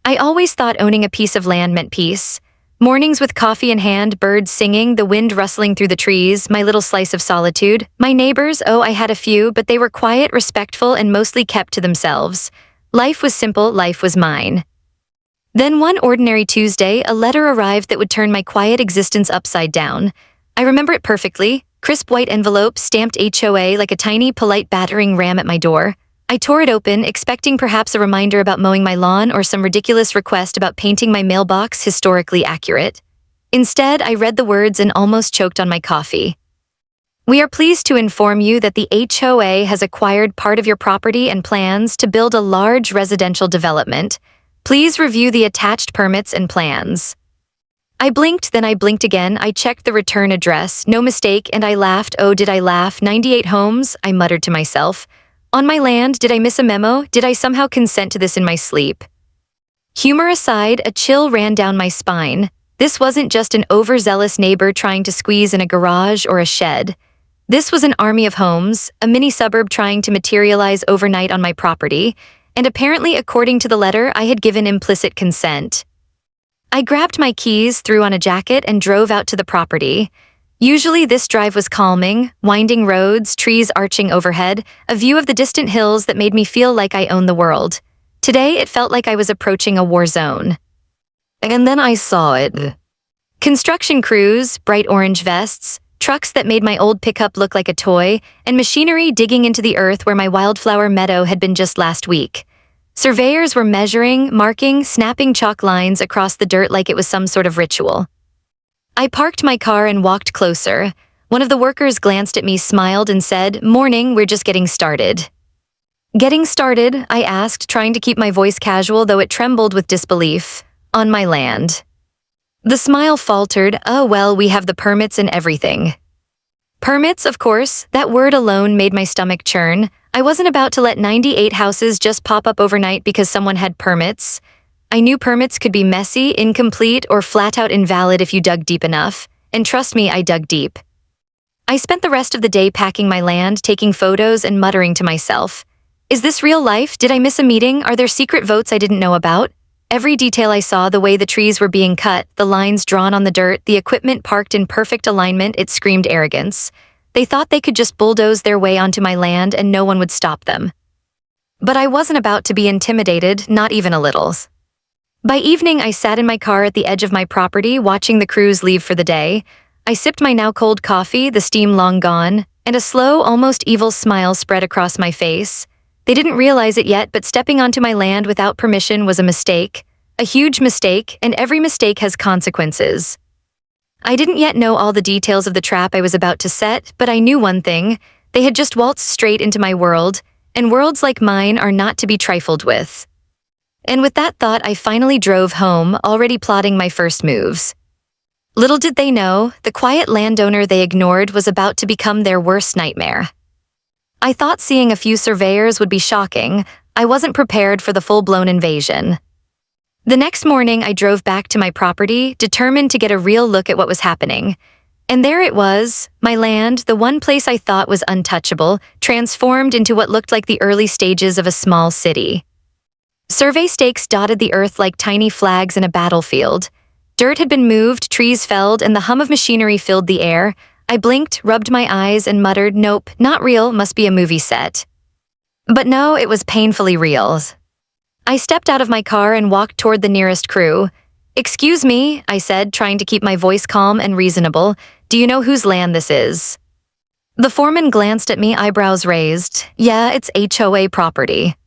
I always thought owning a piece of land meant peace. Mornings with coffee in hand, birds singing, the wind rustling through the trees, my little slice of solitude. My neighbors, oh, I had a few, but they were quiet, respectful, and mostly kept to themselves. Life was simple, life was mine. Then one ordinary Tuesday, a letter arrived that would turn my quiet existence upside down. I remember it perfectly. Crisp white envelope, stamped HOA like a tiny, polite battering ram at my door. I tore it open, expecting perhaps a reminder about mowing my lawn or some ridiculous request about painting my mailbox historically accurate. Instead, I read the words and almost choked on my coffee. We are pleased to inform you that the HOA has acquired part of your property and plans to build a large residential development. Please review the attached permits and plans. I blinked, then I blinked again. I checked the return address. No mistake, and I laughed. Oh, did I laugh? 98 homes, I muttered to myself. On my land, did I miss a memo? Did I somehow consent to this in my sleep? Humor aside, a chill ran down my spine. This wasn't just an overzealous neighbor trying to squeeze in a garage or a shed. This was an army of homes, a mini suburb trying to materialize overnight on my property, and apparently, according to the letter, I had given implicit consent. I grabbed my keys, threw on a jacket, and drove out to the property. Usually this drive was calming, winding roads, trees arching overhead, a view of the distant hills that made me feel like I owned the world. Today it felt like I was approaching a war zone. And then I saw it. Construction crews, bright orange vests, trucks that made my old pickup look like a toy, and machinery digging into the earth where my wildflower meadow had been just last week. Surveyors were measuring, marking, snapping chalk lines across the dirt like it was some sort of ritual. I parked my car and walked closer. One of the workers glanced at me, smiled, and said, "Morning, we're just getting started." Getting started, I asked, trying to keep my voice casual, though it trembled with disbelief. On my land. The smile faltered. "Oh, well, we have the permits and everything." Permits, of course. That word alone made my stomach churn. I wasn't about to let 98 houses just pop up overnight because someone had permits. I knew permits could be messy, incomplete, or flat-out invalid if you dug deep enough, and trust me, I dug deep. I spent the rest of the day packing my land, taking photos, and muttering to myself, "Is this real life? Did I miss a meeting? Are there secret votes I didn't know about?" Every detail I saw, the way the trees were being cut, the lines drawn on the dirt, the equipment parked in perfect alignment, it screamed arrogance. They thought they could just bulldoze their way onto my land and no one would stop them. But I wasn't about to be intimidated, not even a little. By evening, I sat in my car at the edge of my property, watching the crews leave for the day. I sipped my now cold coffee, the steam long gone, and a slow, almost evil smile spread across my face. They didn't realize it yet, but stepping onto my land without permission was a mistake. A huge mistake, and every mistake has consequences. I didn't yet know all the details of the trap I was about to set, but I knew one thing. They had just waltzed straight into my world, and worlds like mine are not to be trifled with. And with that thought, I finally drove home, already plotting my first moves. Little did they know, the quiet landowner they ignored was about to become their worst nightmare. I thought seeing a few surveyors would be shocking. I wasn't prepared for the full-blown invasion. The next morning, I drove back to my property, determined to get a real look at what was happening. And there it was, my land, the one place I thought was untouchable, transformed into what looked like the early stages of a small city. Survey stakes dotted the earth like tiny flags in a battlefield. Dirt had been moved, trees felled, and the hum of machinery filled the air. I blinked, rubbed my eyes, and muttered, "Nope, not real, must be a movie set." But no, it was painfully real. I stepped out of my car and walked toward the nearest crew. "Excuse me," I said, trying to keep my voice calm and reasonable. "Do you know whose land this is?" The foreman glanced at me, eyebrows raised. "Yeah, it's HOA property."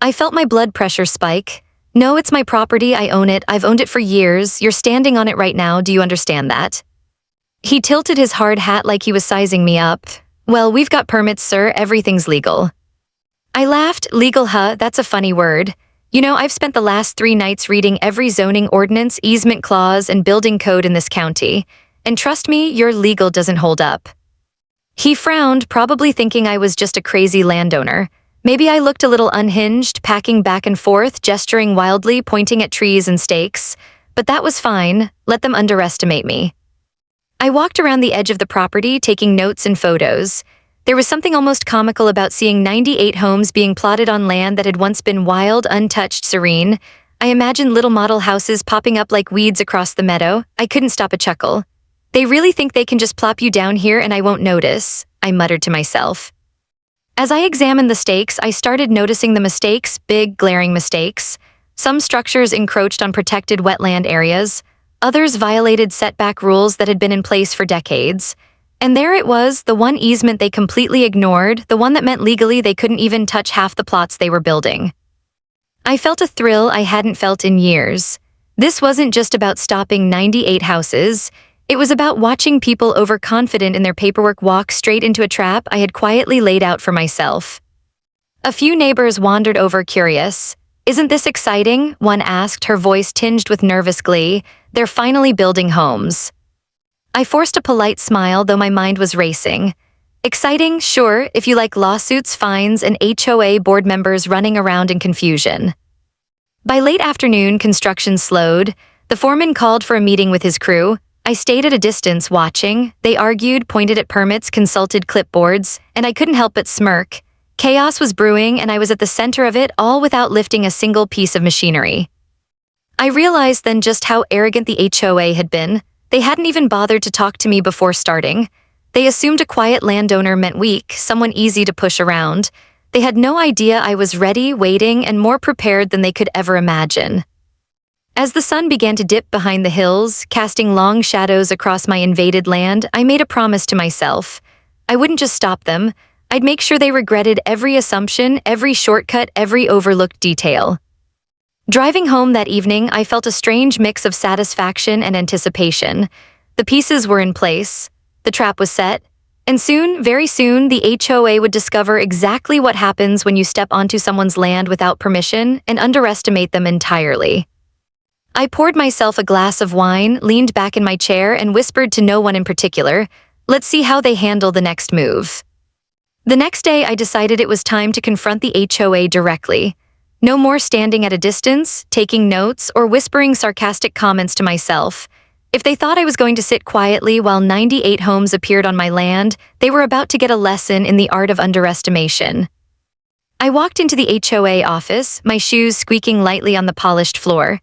I felt my blood pressure spike. "No, it's my property, I own it, I've owned it for years, you're standing on it right now, do you understand that?" He tilted his hard hat like he was sizing me up. "Well, we've got permits, sir, everything's legal." I laughed. "Legal, huh? That's a funny word. You know, I've spent the last 3 nights reading every zoning ordinance, easement clause, and building code in this county. And trust me, your legal doesn't hold up." He frowned, probably thinking I was just a crazy landowner. Maybe I looked a little unhinged, packing back and forth, gesturing wildly, pointing at trees and stakes. But that was fine. Let them underestimate me. I walked around the edge of the property, taking notes and photos. There was something almost comical about seeing 98 homes being plotted on land that had once been wild, untouched, serene. I imagined little model houses popping up like weeds across the meadow. I couldn't stop a chuckle. They really think they can just plop you down here and I won't notice, I muttered to myself. As I examined the stakes, I started noticing the mistakes, big, glaring mistakes. Some structures encroached on protected wetland areas. Others violated setback rules that had been in place for decades. And there it was, the one easement they completely ignored, the one that meant legally they couldn't even touch half the plots they were building. I felt a thrill I hadn't felt in years. This wasn't just about stopping 98 houses. It was about watching people overconfident in their paperwork walk straight into a trap I had quietly laid out for myself. A few neighbors wandered over curious. "Isn't this exciting?" one asked, her voice tinged with nervous glee. "They're finally building homes." I forced a polite smile, though my mind was racing. Exciting, sure, if you like lawsuits, fines, and HOA board members running around in confusion. By late afternoon, construction slowed. The foreman called for a meeting with his crew. I stayed at a distance watching. They argued, pointed at permits, consulted clipboards, and I couldn't help but smirk. Chaos was brewing, and I was at the center of it, all without lifting a single piece of machinery. I realized then just how arrogant the HOA had been. They hadn't even bothered to talk to me before starting. They assumed a quiet landowner meant weak, someone easy to push around. They had no idea I was ready, waiting, and more prepared than they could ever imagine. As the sun began to dip behind the hills, casting long shadows across my invaded land, I made a promise to myself. I wouldn't just stop them. I'd make sure they regretted every assumption, every shortcut, every overlooked detail. Driving home that evening, I felt a strange mix of satisfaction and anticipation. The pieces were in place. The trap was set. And soon, very soon, the HOA would discover exactly what happens when you step onto someone's land without permission and underestimate them entirely. I poured myself a glass of wine, leaned back in my chair, and whispered to no one in particular, "Let's see how they handle the next move." The next day, I decided it was time to confront the HOA directly. No more standing at a distance, taking notes, or whispering sarcastic comments to myself. If they thought I was going to sit quietly while 98 homes appeared on my land, they were about to get a lesson in the art of underestimation. I walked into the HOA office, my shoes squeaking lightly on the polished floor.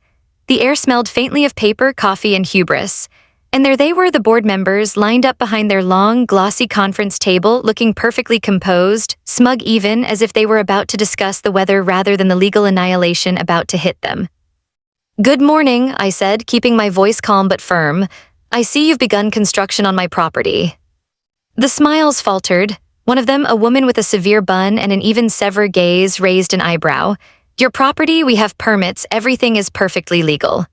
The air smelled faintly of paper, coffee, and hubris. And there they were, the board members, lined up behind their long, glossy conference table, looking perfectly composed, smug even, as if they were about to discuss the weather rather than the legal annihilation about to hit them. "Good morning," I said, keeping my voice calm but firm. "I see you've begun construction on my property." The smiles faltered. One of them, a woman with a severe bun and an even sever gaze, raised an eyebrow. "Your property, we have permits, everything is perfectly legal."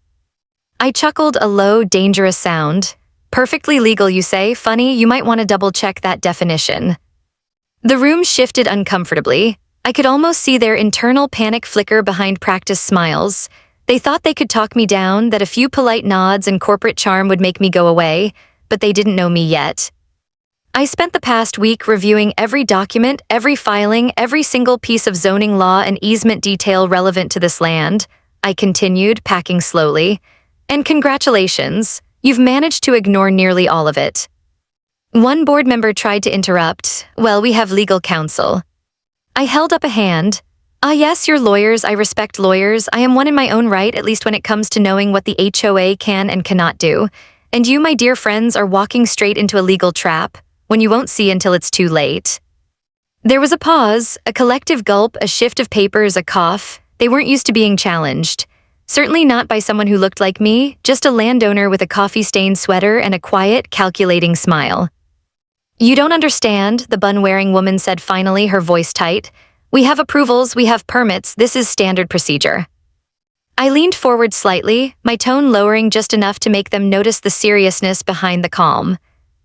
I chuckled, a low, dangerous sound. "Perfectly legal, you say? Funny, you might want to double-check that definition." The room shifted uncomfortably. I could almost see their internal panic flicker behind practiced smiles. They thought they could talk me down, that a few polite nods and corporate charm would make me go away, but they didn't know me yet. I spent the past week reviewing every document, every filing, every single piece of zoning law and easement detail relevant to this land, I continued, packing slowly. "And congratulations, you've managed to ignore nearly all of it." One board member tried to interrupt. "Well, we have legal counsel." I held up a hand. "Ah yes, you're lawyers, I respect lawyers. I am one in my own right, at least when it comes to knowing what the HOA can and cannot do. And you, my dear friends, are walking straight into a legal trap, when you won't see until it's too late." There was a pause, a collective gulp, a shift of papers, a cough. They weren't used to being challenged. Certainly not by someone who looked like me, just a landowner with a coffee-stained sweater and a quiet, calculating smile. "You don't understand," the bun-wearing woman said finally, her voice tight. "We have approvals, we have permits, this is standard procedure." I leaned forward slightly, my tone lowering just enough to make them notice the seriousness behind the calm.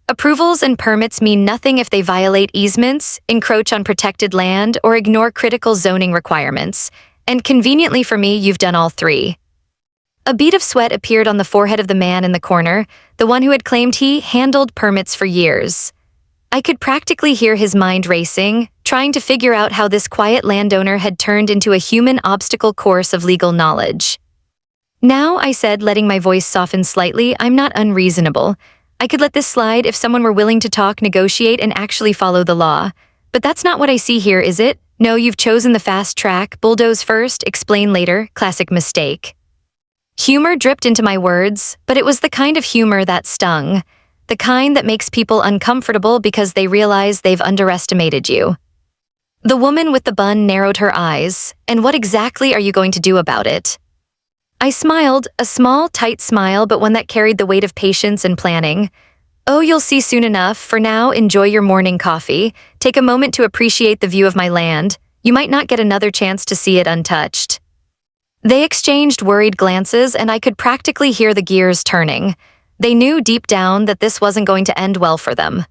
Approvals and permits mean nothing if they violate easements, encroach on protected land, or ignore critical zoning requirements. And conveniently for me, you've done all three. A bead of sweat appeared on the forehead of the man in the corner, the one who had claimed he handled permits for years. I could practically hear his mind racing, trying to figure out how this quiet landowner had turned into a human obstacle course of legal knowledge. "Now," I said, letting my voice soften slightly, "I'm not unreasonable. I could let this slide if someone were willing to talk, negotiate, and actually follow the law. But that's not what I see here, is it? No, you've chosen the fast track, bulldoze first, explain later, classic mistake." Humor dripped into my words, but it was the kind of humor that stung, the kind that makes people uncomfortable because they realize they've underestimated you. The woman with the bun narrowed her eyes. And what exactly are you going to do about it? I smiled, a small, tight smile, but one that carried the weight of patience and planning. Oh, you'll see soon enough. For now, enjoy your morning coffee. Take a moment to appreciate the view of my land. You might not get another chance to see it untouched. They exchanged worried glances, and I could practically hear the gears turning. They knew deep down that this wasn't going to end well for them.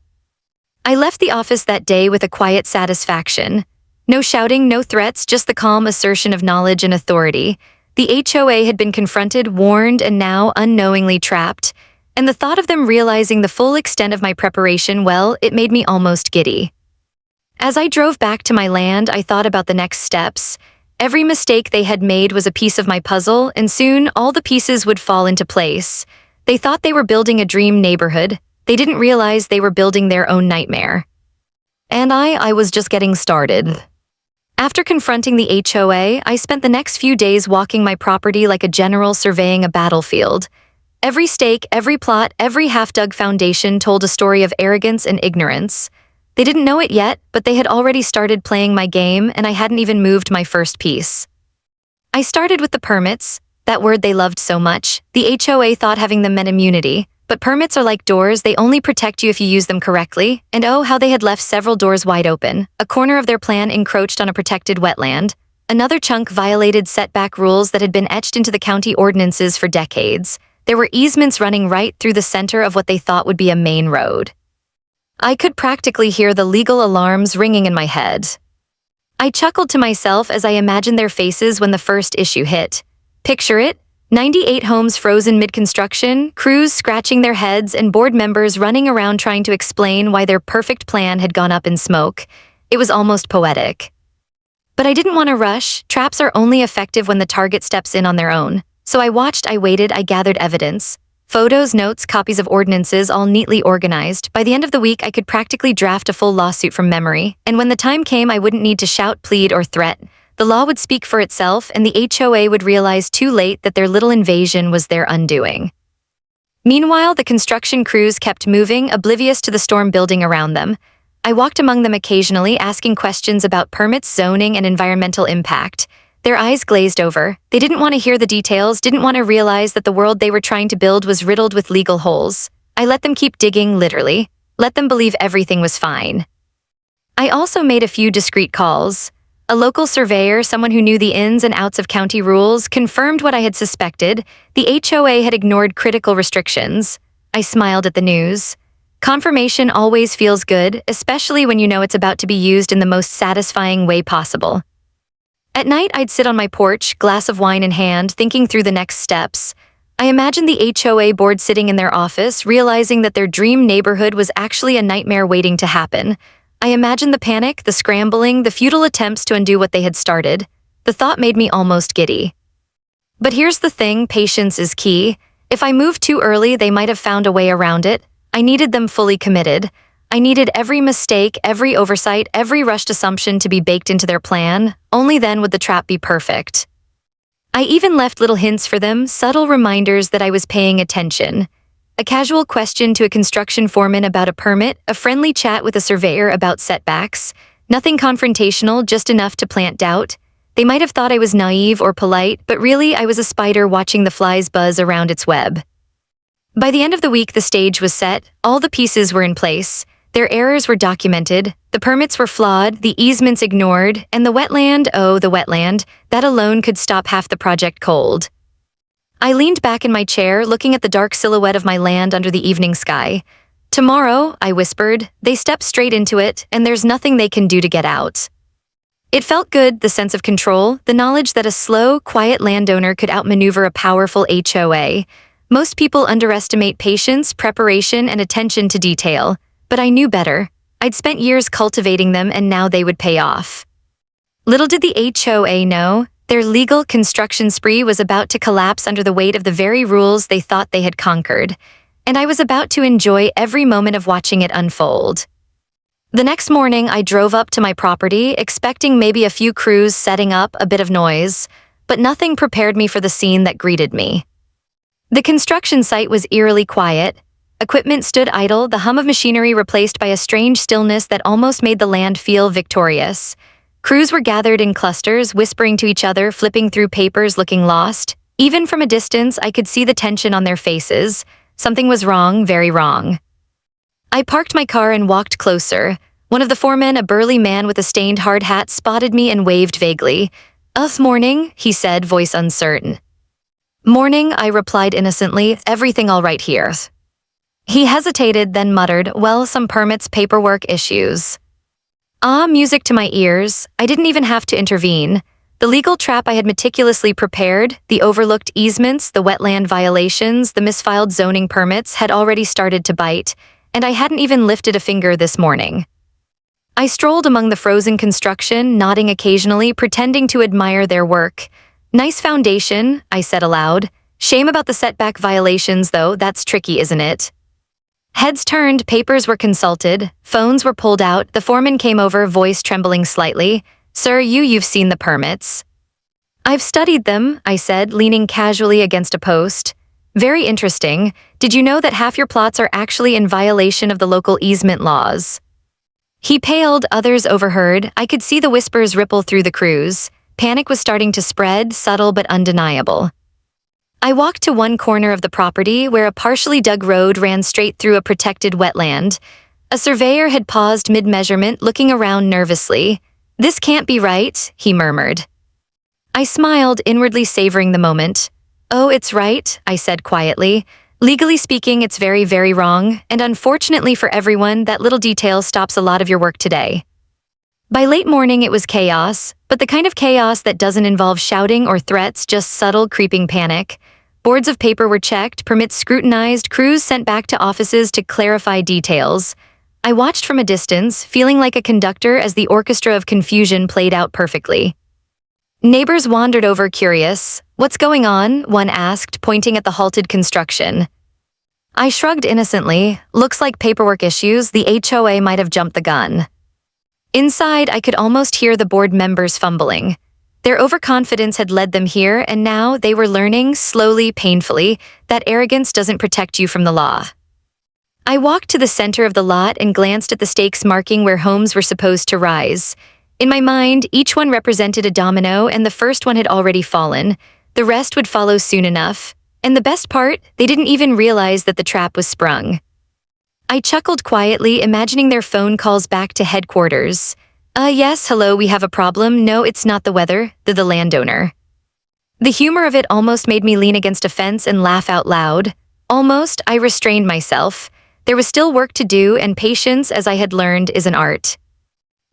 I left the office that day with a quiet satisfaction. No shouting, no threats, just the calm assertion of knowledge and authority. The HOA had been confronted, warned, and now unknowingly trapped. And the thought of them realizing the full extent of my preparation, well, it made me almost giddy. As I drove back to my land, I thought about the next steps. Every mistake they had made was a piece of my puzzle, and soon all the pieces would fall into place. They thought they were building a dream neighborhood. They didn't realize they were building their own nightmare. And I was just getting started. After confronting the HOA, I spent the next few days walking my property like a general surveying a battlefield. Every stake, every plot, every half-dug foundation told a story of arrogance and ignorance. They didn't know it yet, but they had already started playing my game, and I hadn't even moved my first piece. I started with the permits, that word they loved so much. The HOA thought having them meant immunity, but permits are like doors, they only protect you if you use them correctly, and oh, how they had left several doors wide open. A corner of their plan encroached on a protected wetland. Another chunk violated setback rules that had been etched into the county ordinances for decades. There were easements running right through the center of what they thought would be a main road. I could practically hear the legal alarms ringing in my head. I chuckled to myself as I imagined their faces when the first issue hit. Picture it, 98 homes frozen mid-construction, crews scratching their heads, and board members running around trying to explain why their perfect plan had gone up in smoke. It was almost poetic. But I didn't want to rush. Traps are only effective when the target steps in on their own. So I watched, I waited, I gathered evidence. Photos, notes, copies of ordinances, all neatly organized. By the end of the week, I could practically draft a full lawsuit from memory. And when the time came, I wouldn't need to shout, plead, or threat. The law would speak for itself, and the HOA would realize too late that their little invasion was their undoing. Meanwhile, the construction crews kept moving, oblivious to the storm building around them. I walked among them occasionally, asking questions about permits, zoning, and environmental impact. Their eyes glazed over. They didn't want to hear the details, didn't want to realize that the world they were trying to build was riddled with legal holes. I let them keep digging, literally. Let them believe everything was fine. I also made a few discreet calls. A local surveyor, someone who knew the ins and outs of county rules, confirmed what I had suspected. The HOA had ignored critical restrictions. I smiled at the news. Confirmation always feels good, especially when you know it's about to be used in the most satisfying way possible. At night, I'd sit on my porch, glass of wine in hand, thinking through the next steps. I imagined the HOA board sitting in their office, realizing that their dream neighborhood was actually a nightmare waiting to happen. I imagined the panic, the scrambling, the futile attempts to undo what they had started. The thought made me almost giddy. But here's the thing, patience is key. If I moved too early, they might have found a way around it. I needed them fully committed. I needed every mistake, every oversight, every rushed assumption to be baked into their plan. Only then would the trap be perfect. I even left little hints for them, subtle reminders that I was paying attention. A casual question to a construction foreman about a permit, a friendly chat with a surveyor about setbacks. Nothing confrontational, just enough to plant doubt. They might have thought I was naive or polite, but really I was a spider watching the flies buzz around its web. By the end of the week, the stage was set. All the pieces were in place. Their errors were documented. The permits were flawed, the easements ignored, and the wetland, oh, the wetland, that alone could stop half the project cold. I leaned back in my chair, looking at the dark silhouette of my land under the evening sky. Tomorrow, I whispered, they step straight into it, and there's nothing they can do to get out. It felt good, the sense of control, the knowledge that a slow, quiet landowner could outmaneuver a powerful HOA. Most people underestimate patience, preparation, and attention to detail. But I knew better. I'd spent years cultivating them, and now they would pay off. Little did the HOA know, their legal construction spree was about to collapse under the weight of the very rules they thought they had conquered, and I was about to enjoy every moment of watching it unfold. The next morning, I drove up to my property, expecting maybe a few crews setting up, a bit of noise, but nothing prepared me for the scene that greeted me. The construction site was eerily quiet. Equipment stood idle, the hum of machinery replaced by a strange stillness that almost made the land feel victorious. Crews were gathered in clusters, whispering to each other, flipping through papers, looking lost. Even from a distance, I could see the tension on their faces. Something was wrong, very wrong. I parked my car and walked closer. One of the foremen, a burly man with a stained hard hat, spotted me and waved vaguely. Morning," he said, voice uncertain. "Morning," I replied innocently, "everything all right here." He hesitated, then muttered, "Well, some permits, paperwork issues." Music to my ears. I didn't even have to intervene. The legal trap I had meticulously prepared, the overlooked easements, the wetland violations, the misfiled zoning permits had already started to bite, and I hadn't even lifted a finger this morning. I strolled among the frozen construction, nodding occasionally, pretending to admire their work. "Nice foundation," I said aloud. "Shame about the setback violations, though. That's tricky, isn't it?" Heads turned, papers were consulted, phones were pulled out, the foreman came over, voice trembling slightly. "Sir, you've seen the permits." "I've studied them," I said, leaning casually against a post. "Very interesting. Did you know that half your plots are actually in violation of the local easement laws?" He paled, others overheard. I could see the whispers ripple through the crews. Panic was starting to spread, subtle but undeniable. I walked to one corner of the property where a partially dug road ran straight through a protected wetland. A surveyor had paused mid-measurement, looking around nervously. "This can't be right," he murmured. I smiled, inwardly savoring the moment. "Oh, it's right," I said quietly. "Legally speaking, it's very, very wrong, and unfortunately for everyone, that little detail stops a lot of your work today." By late morning, it was chaos, but the kind of chaos that doesn't involve shouting or threats, just subtle, creeping panic. Boards of paper were checked, permits scrutinized, crews sent back to offices to clarify details. I watched from a distance, feeling like a conductor as the orchestra of confusion played out perfectly. Neighbors wandered over, curious. "What's going on?" one asked, pointing at the halted construction. I shrugged innocently. "Looks like paperwork issues. The HOA might have jumped the gun." Inside, I could almost hear the board members fumbling. Their overconfidence had led them here, and now they were learning, slowly, painfully, that arrogance doesn't protect you from the law. I walked to the center of the lot and glanced at the stakes marking where homes were supposed to rise. In my mind, each one represented a domino, and the first one had already fallen. The rest would follow soon enough. And the best part, they didn't even realize that the trap was sprung. I chuckled quietly, imagining their phone calls back to headquarters. Yes, hello, we have a problem. No, it's not the weather, the landowner." The humor of it almost made me lean against a fence and laugh out loud. Almost, I restrained myself. There was still work to do, and patience, as I had learned, is an art.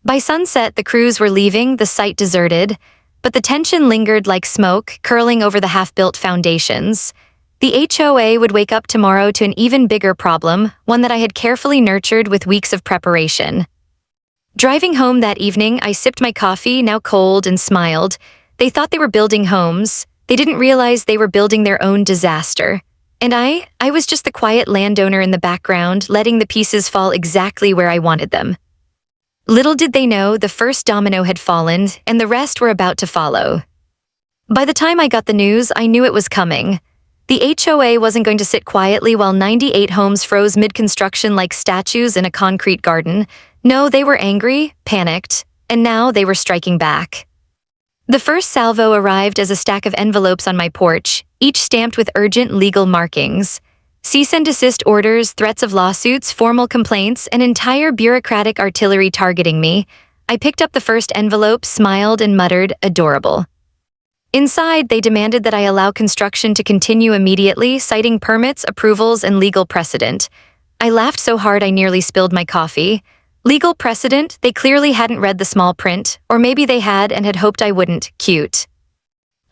By sunset, the crews were leaving, the site deserted, but the tension lingered like smoke, curling over the half-built foundations. The HOA would wake up tomorrow to an even bigger problem, one that I had carefully nurtured with weeks of preparation. Driving home that evening, I sipped my coffee, now cold, and smiled. They thought they were building homes. They didn't realize they were building their own disaster. And I was just the quiet landowner in the background, letting the pieces fall exactly where I wanted them. Little did they know, the first domino had fallen, and the rest were about to follow. By the time I got the news, I knew it was coming. The HOA wasn't going to sit quietly while 98 homes froze mid-construction like statues in a concrete garden. No, they were angry, panicked, and now they were striking back. The first salvo arrived as a stack of envelopes on my porch, each stamped with urgent legal markings. Cease and desist orders, threats of lawsuits, formal complaints, an entire bureaucratic artillery targeting me. I picked up the first envelope, smiled, and muttered, "Adorable." Inside, they demanded that I allow construction to continue immediately, citing permits, approvals, and legal precedent. I laughed so hard I nearly spilled my coffee. Legal precedent? They clearly hadn't read the small print, or maybe they had and had hoped I wouldn't. Cute.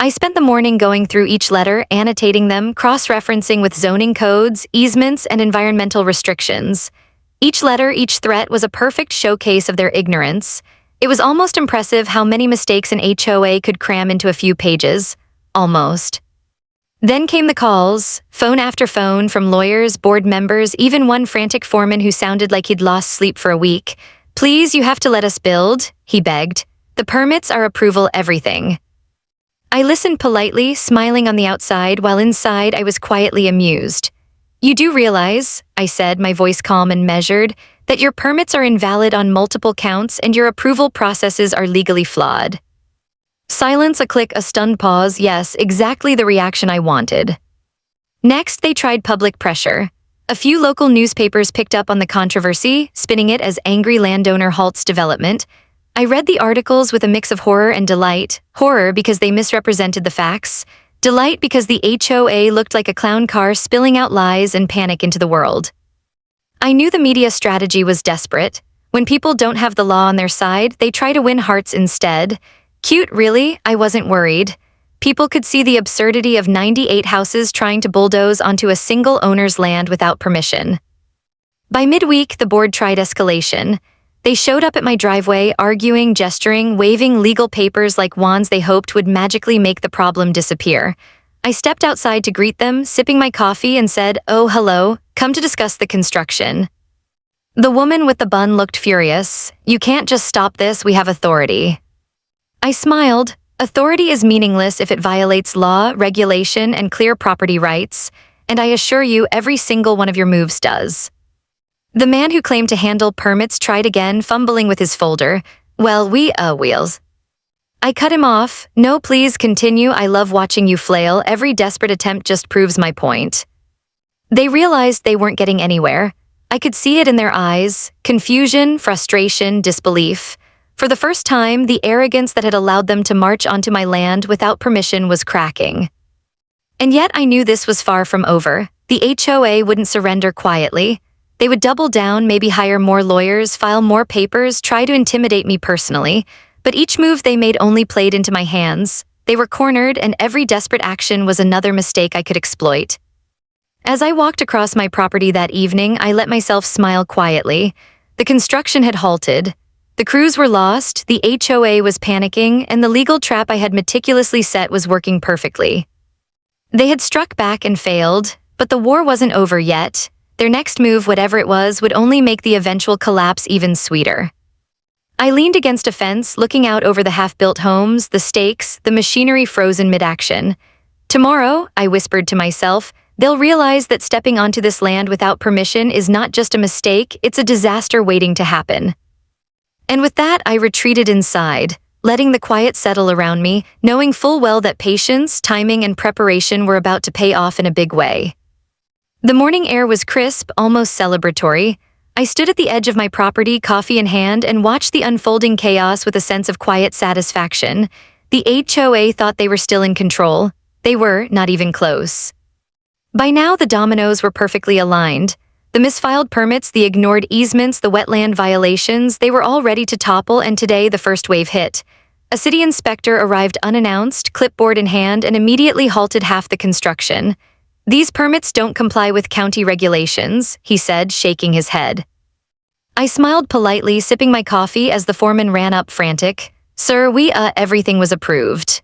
I spent the morning going through each letter, annotating them, cross-referencing with zoning codes, easements, and environmental restrictions. Each letter, each threat was a perfect showcase of their ignorance. It was almost impressive how many mistakes an HOA could cram into a few pages. Almost. Then came the calls, phone after phone, from lawyers, board members, even one frantic foreman who sounded like he'd lost sleep for a week. "Please, you have to let us build," he begged. "The permits, our approval, everything." I listened politely, smiling on the outside, while inside I was quietly amused. You do realize, I said, my voice calm and measured, that your permits are invalid on multiple counts and your approval processes are legally flawed. Silence, a click, a stunned pause. Yes, exactly the reaction I wanted. Next, they tried public pressure. A few local newspapers picked up on the controversy, spinning it as angry landowner halts development. I read the articles with a mix of horror and delight. Horror because they misrepresented the facts. Delight because the HOA looked like a clown car spilling out lies and panic into the world. I knew the media strategy was desperate. When people don't have the law on their side, they try to win hearts instead. Cute, really? I wasn't worried. People could see the absurdity of 98 houses trying to bulldoze onto a single owner's land without permission. By midweek, the board tried escalation. They showed up at my driveway, arguing, gesturing, waving legal papers like wands they hoped would magically make the problem disappear. I stepped outside to greet them, sipping my coffee, and said, "Oh, hello, come to discuss the construction." The woman with the bun looked furious. "You can't just stop this, we have authority." I smiled. Authority is meaningless if it violates law, regulation, and clear property rights, and I assure you every single one of your moves does. The man who claimed to handle permits tried again, fumbling with his folder. "Well, wheels." I cut him off. "No, please continue. I love watching you flail. Every desperate attempt just proves my point." They realized they weren't getting anywhere. I could see it in their eyes. Confusion, frustration, disbelief. For the first time, the arrogance that had allowed them to march onto my land without permission was cracking. And yet I knew this was far from over. The HOA wouldn't surrender quietly. They would double down, maybe hire more lawyers, file more papers, try to intimidate me personally. But each move they made only played into my hands. They were cornered, and every desperate action was another mistake I could exploit. As I walked across my property that evening, I let myself smile quietly. The construction had halted. The crews were lost, the HOA was panicking, and the legal trap I had meticulously set was working perfectly. They had struck back and failed, but the war wasn't over yet. Their next move, whatever it was, would only make the eventual collapse even sweeter. I leaned against a fence, looking out over the half-built homes, the stakes, the machinery frozen mid-action. Tomorrow, I whispered to myself, they'll realize that stepping onto this land without permission is not just a mistake, it's a disaster waiting to happen. And with that, I retreated inside, letting the quiet settle around me, knowing full well that patience, timing, and preparation were about to pay off in a big way. The morning air was crisp, almost celebratory. I stood at the edge of my property, coffee in hand, and watched the unfolding chaos with a sense of quiet satisfaction. The HOA thought they were still in control. They were, not even close. By now, the dominoes were perfectly aligned. The misfiled permits, the ignored easements, the wetland violations, they were all ready to topple, and today the first wave hit. A city inspector arrived unannounced, clipboard in hand, and immediately halted half the construction. "These permits don't comply with county regulations," he said, shaking his head. I smiled politely, sipping my coffee as the foreman ran up frantic. "Sir, everything was approved."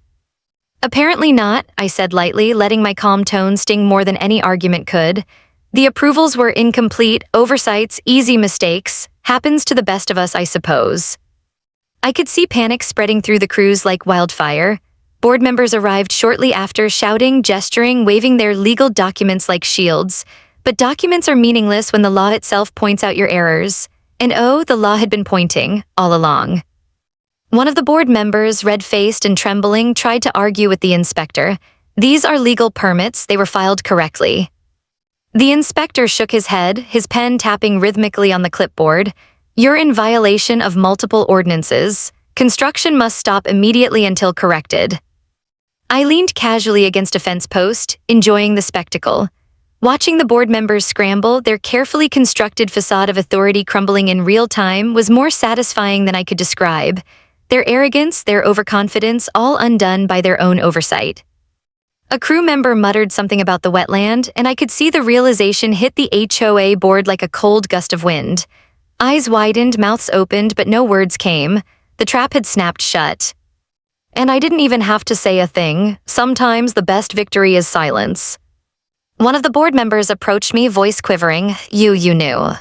"Apparently not," I said lightly, letting my calm tone sting more than any argument could. "The approvals were incomplete, oversights, easy mistakes. Happens to the best of us, I suppose." I could see panic spreading through the crews like wildfire. Board members arrived shortly after, shouting, gesturing, waving their legal documents like shields. But documents are meaningless when the law itself points out your errors. And oh, the law had been pointing, all along. One of the board members, red-faced and trembling, tried to argue with the inspector. "These are legal permits, they were filed correctly." The inspector shook his head, his pen tapping rhythmically on the clipboard. "You're in violation of multiple ordinances. Construction must stop immediately until corrected." I leaned casually against a fence post, enjoying the spectacle. Watching the board members scramble, their carefully constructed facade of authority crumbling in real time, was more satisfying than I could describe. Their arrogance, their overconfidence, all undone by their own oversight. A crew member muttered something about the wetland, and I could see the realization hit the HOA board like a cold gust of wind. Eyes widened, mouths opened, but no words came. The trap had snapped shut. And I didn't even have to say a thing. Sometimes the best victory is silence. One of the board members approached me, voice quivering. You knew."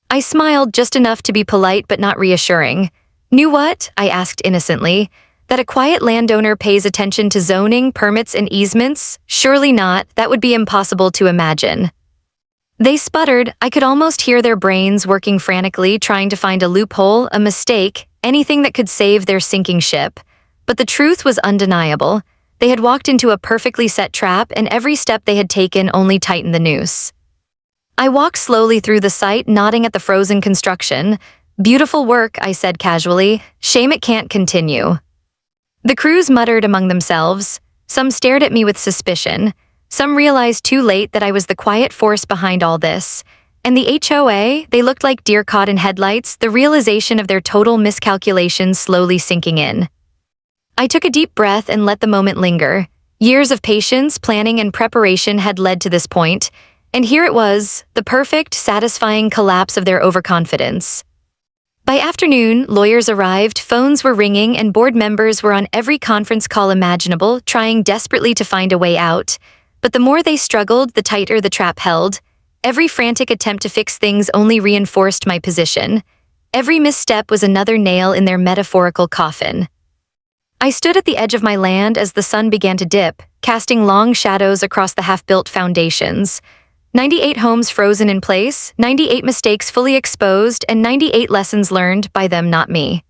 I smiled just enough to be polite but not reassuring. "Knew what?" I asked innocently. That a quiet landowner pays attention to zoning, permits, and easements? Surely not, that would be impossible to imagine. They sputtered. I could almost hear their brains working frantically, trying to find a loophole, a mistake, anything that could save their sinking ship. But the truth was undeniable. They had walked into a perfectly set trap, and every step they had taken only tightened the noose. I walked slowly through the site, nodding at the frozen construction. "Beautiful work," I said casually. "Shame it can't continue." The crews muttered among themselves. Some stared at me with suspicion. Some realized too late that I was the quiet force behind all this. And the HOA, they looked like deer caught in headlights, the realization of their total miscalculations slowly sinking in. I took a deep breath and let the moment linger. Years of patience, planning, and preparation had led to this point, and here it was, the perfect, satisfying collapse of their overconfidence. By afternoon, lawyers arrived, phones were ringing, and board members were on every conference call imaginable, trying desperately to find a way out. But the more they struggled, the tighter the trap held. Every frantic attempt to fix things only reinforced my position. Every misstep was another nail in their metaphorical coffin. I stood at the edge of my land as the sun began to dip, casting long shadows across the half-built foundations. 98 homes frozen in place, 98 mistakes fully exposed, and 98 lessons learned by them, not me.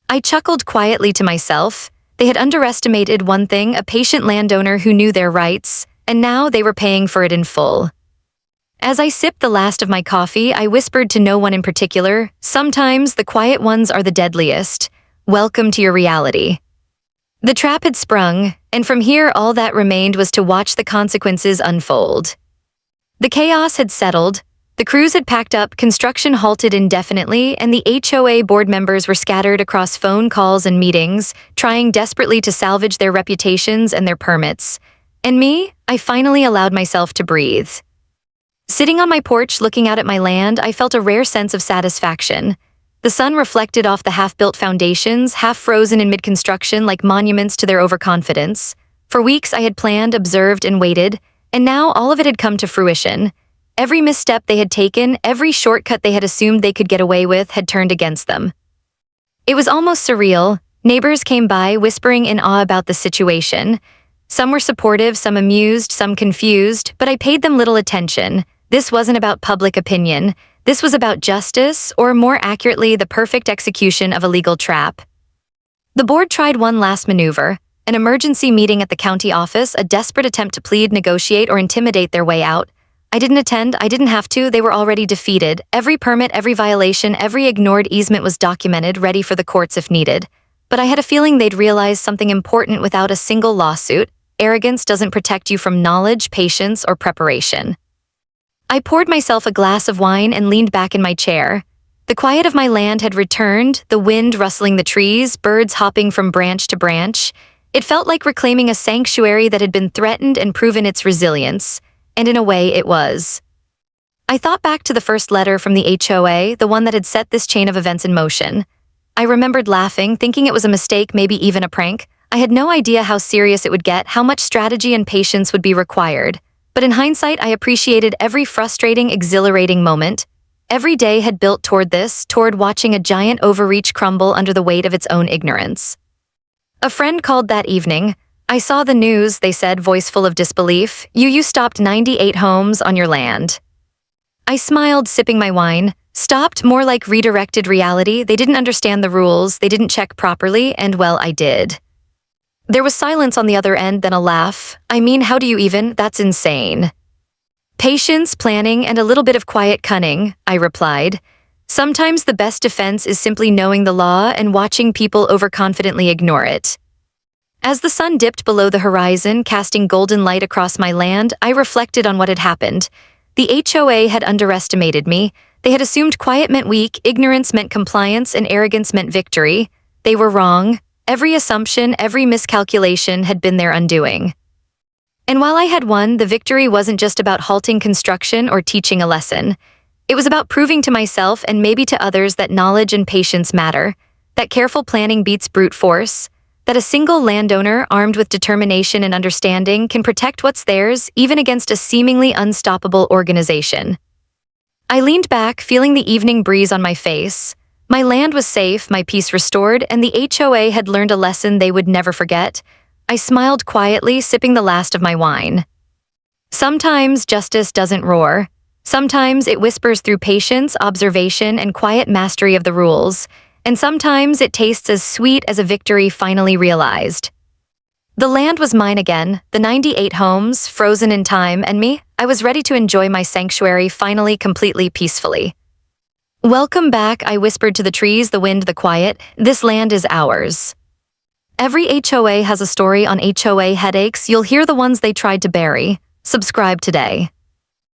I chuckled quietly to myself. They had underestimated one thing, a patient landowner who knew their rights, and now they were paying for it in full. As I sipped the last of my coffee, I whispered to no one in particular, "Sometimes the quiet ones are the deadliest. Welcome to your reality." The trap had sprung, and from here all that remained was to watch the consequences unfold. The chaos had settled, the crews had packed up, construction halted indefinitely, and the HOA board members were scattered across phone calls and meetings, trying desperately to salvage their reputations and their permits. And me, I finally allowed myself to breathe. Sitting on my porch looking out at my land, I felt a rare sense of satisfaction. The sun reflected off the half-built foundations, half frozen in mid-construction like monuments to their overconfidence. For weeks I had planned, observed, and waited, and now all of it had come to fruition. Every misstep they had taken, every shortcut they had assumed they could get away with, had turned against them. It was almost surreal. Neighbors came by, whispering in awe about the situation. Some were supportive, some amused, some confused, but I paid them little attention. This wasn't about public opinion. This was about justice, or more accurately, the perfect execution of a legal trap. The board tried one last maneuver. An emergency meeting at the county office, a desperate attempt to plead, negotiate, or intimidate their way out. I didn't attend, I didn't have to, they were already defeated. Every permit, every violation, every ignored easement was documented, ready for the courts if needed. But I had a feeling they'd realize something important without a single lawsuit. Arrogance doesn't protect you from knowledge, patience, or preparation. I poured myself a glass of wine and leaned back in my chair. The quiet of my land had returned, the wind rustling the trees, birds hopping from branch to branch. It felt like reclaiming a sanctuary that had been threatened and proven its resilience, and in a way it was. I thought back to the first letter from the HOA, the one that had set this chain of events in motion. I remembered laughing, thinking it was a mistake, maybe even a prank. I had no idea how serious it would get, how much strategy and patience would be required. But in hindsight, I appreciated every frustrating, exhilarating moment. Every day had built toward this, toward watching a giant overreach crumble under the weight of its own ignorance. A friend called that evening. "I saw the news," they said, voice full of disbelief. You stopped 98 homes on your land." I smiled, sipping my wine. Stopped, more like redirected reality. They didn't understand the rules, they didn't check properly, and well, I did. There was silence on the other end, then a laugh. "I mean, how do you even? That's insane." "Patience, planning, and a little bit of quiet cunning," I replied. "Sometimes the best defense is simply knowing the law and watching people overconfidently ignore it." As the sun dipped below the horizon, casting golden light across my land, I reflected on what had happened. The HOA had underestimated me. They had assumed quiet meant weak, ignorance meant compliance, and arrogance meant victory. They were wrong. Every assumption, every miscalculation had been their undoing. And while I had won, the victory wasn't just about halting construction or teaching a lesson. It was about proving to myself and maybe to others that knowledge and patience matter, that careful planning beats brute force, that a single landowner armed with determination and understanding can protect what's theirs even against a seemingly unstoppable organization. I leaned back, feeling the evening breeze on my face. My land was safe, my peace restored, and the HOA had learned a lesson they would never forget. I smiled quietly, sipping the last of my wine. Sometimes justice doesn't roar. Sometimes it whispers through patience, observation, and quiet mastery of the rules. And sometimes it tastes as sweet as a victory finally realized. The land was mine again, the 98 homes, frozen in time, and me, I was ready to enjoy my sanctuary finally completely peacefully. Welcome back, I whispered to the trees, the wind, the quiet. This land is ours. Every HOA has a story on HOA Headaches. You'll hear the ones they tried to bury. Subscribe today.